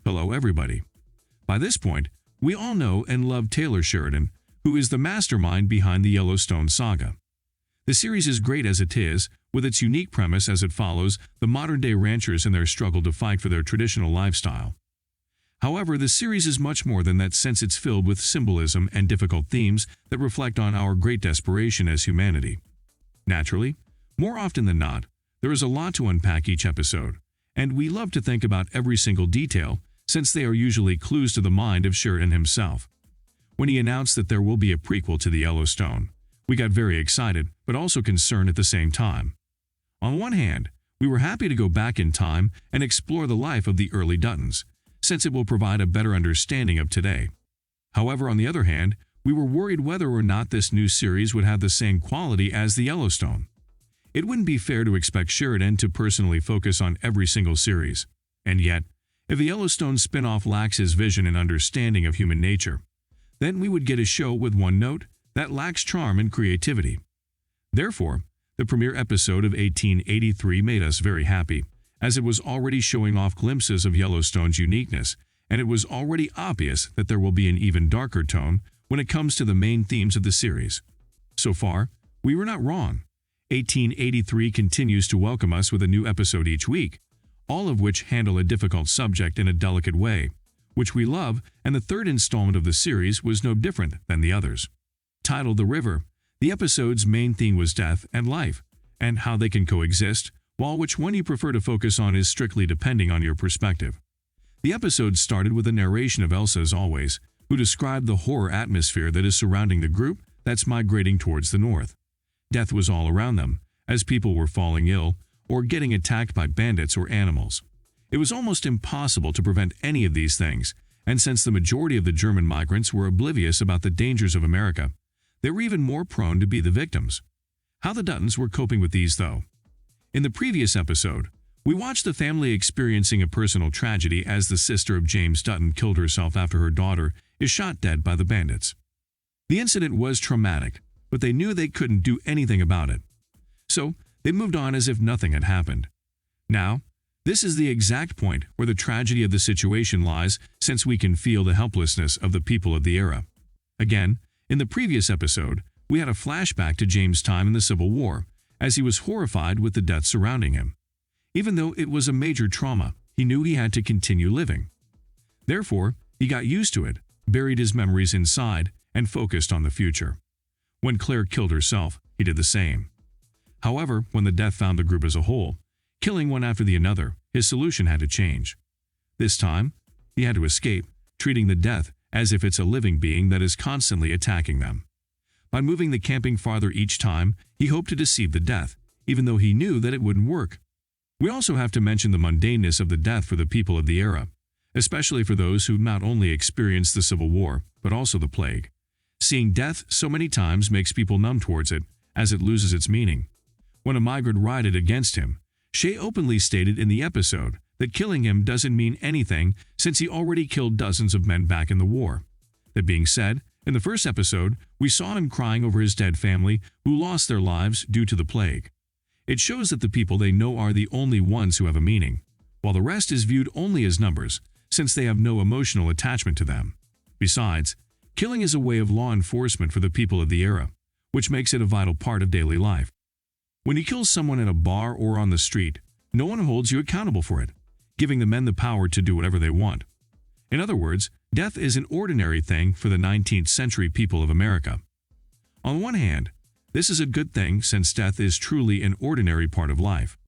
Hello everybody. By this point, we all know and love Taylor Sheridan, who is the mastermind behind the Yellowstone saga. The series is great as it is, with its unique premise as it follows the modern-day ranchers in their struggle to fight for their traditional lifestyle. However, the series is much more than that since it's filled with symbolism and difficult themes that reflect on our great desperation as humanity. Naturally, more often than not, there is a lot to unpack each episode, and we love to think about every single detail since they are usually clues to the mind of Sheridan himself. When he announced that there will be a prequel to the Yellowstone, we got very excited but also concerned at the same time. On one hand, we were happy to go back in time and explore the life of the early Duttons, since it will provide a better understanding of today. However, on the other hand, we were worried whether or not this new series would have the same quality as the Yellowstone. It wouldn't be fair to expect Sheridan to personally focus on every single series, and yet, if the Yellowstone spin-off lacks his vision and understanding of human nature, then we would get a show with one note that lacks charm and creativity. Therefore, the premiere episode of 1883 made us very happy, as it was already showing off glimpses of Yellowstone's uniqueness, and it was already obvious that there will be an even darker tone when it comes to the main themes of the series. So far, we were not wrong. 1883 continues to welcome us with a new episode each week, all of which handle a difficult subject in a delicate way, which we love, and the third installment of the series was no different than the others. Titled The River, the episode's main theme was death and life, and how they can coexist, while which one you prefer to focus on is strictly depending on your perspective. The episode started with a narration of Elsa as always, who described the horror atmosphere that is surrounding the group that's migrating towards the north. Death was all around them, as people were falling ill or getting attacked by bandits or animals. It was almost impossible to prevent any of these things, and since the majority of the German migrants were oblivious about the dangers of America, they were even more prone to be the victims. How the Duttons were coping with these, though. In the previous episode, we watched the family experiencing a personal tragedy as the sister of James Dutton killed herself after her daughter is shot dead by the bandits. The incident was traumatic, but they knew they couldn't do anything about it. So, they moved on as if nothing had happened. Now, this is the exact point where the tragedy of the situation lies, since we can feel the helplessness of the people of the era. Again, in the previous episode, we had a flashback to James' time in the Civil War, as he was horrified with the death surrounding him. Even though it was a major trauma, he knew he had to continue living. Therefore, he got used to it, buried his memories inside, and focused on the future. When Claire killed herself, he did the same. However, when the death found the group as a whole, killing one after the other, his solution had to change. This time, he had to escape, treating the death as if it's a living being that is constantly attacking them. By moving the camping farther each time, he hoped to deceive the death, even though he knew that it wouldn't work. We also have to mention the mundaneness of the death for the people of the era, especially for those who not only experienced the Civil War, but also the plague. Seeing death so many times makes people numb towards it, as it loses its meaning. When a migrant rioted against him, Shay openly stated in the episode that killing him doesn't mean anything since he already killed dozens of men back in the war. That being said, in the first episode, we saw him crying over his dead family who lost their lives due to the plague. It shows that the people they know are the only ones who have a meaning, while the rest is viewed only as numbers, since they have no emotional attachment to them. Besides, killing is a way of law enforcement for the people of the era, which makes it a vital part of daily life. When you kill someone in a bar or on the street, no one holds you accountable for it, giving the men the power to do whatever they want. In other words, death is an ordinary thing for the 19th century people of America. On one hand, this is a good thing since death is truly an ordinary part of life.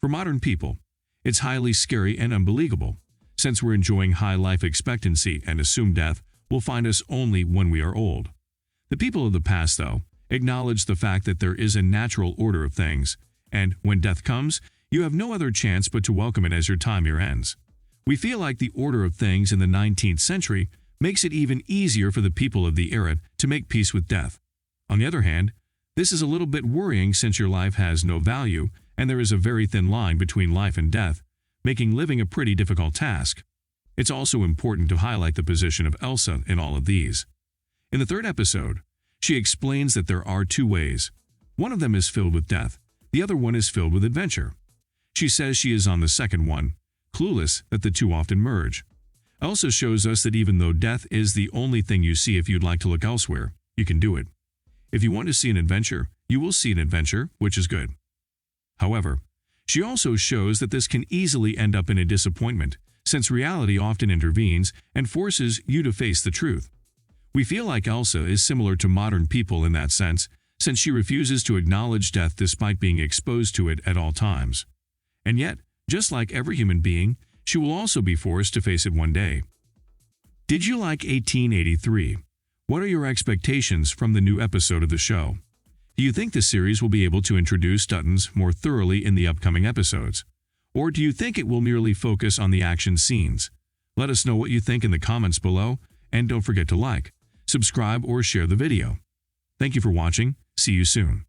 For modern people, it's highly scary and unbelievable, since we're enjoying high life expectancy and assume death will find us only when we are old. The people of the past, though, acknowledge the fact that there is a natural order of things, and when death comes, you have no other chance but to welcome it as your time here ends. We feel like the order of things in the 19th century makes it even easier for the people of the era to make peace with death. On the other hand, this is a little bit worrying since your life has no value and there is a very thin line between life and death, making living a pretty difficult task. It's also important to highlight the position of Elsa in all of these. In the third episode, she explains that there are two ways. One of them is filled with death, the other one is filled with adventure. She says she is on the second one, clueless that the two often merge. Elsa shows us that even though death is the only thing you see, if you'd like to look elsewhere, you can do it. If you want to see an adventure, you will see an adventure, which is good. However, she also shows that this can easily end up in a disappointment, since reality often intervenes and forces you to face the truth. We feel like Elsa is similar to modern people in that sense, since she refuses to acknowledge death despite being exposed to it at all times. And yet, just like every human being, she will also be forced to face it one day. Did you like 1883? What are your expectations from the new episode of the show? Do you think the series will be able to introduce Duttons more thoroughly in the upcoming episodes? Or do you think it will merely focus on the action scenes? Let us know what you think in the comments below, and don't forget to like, subscribe, or share the video. Thank you for watching. See you soon.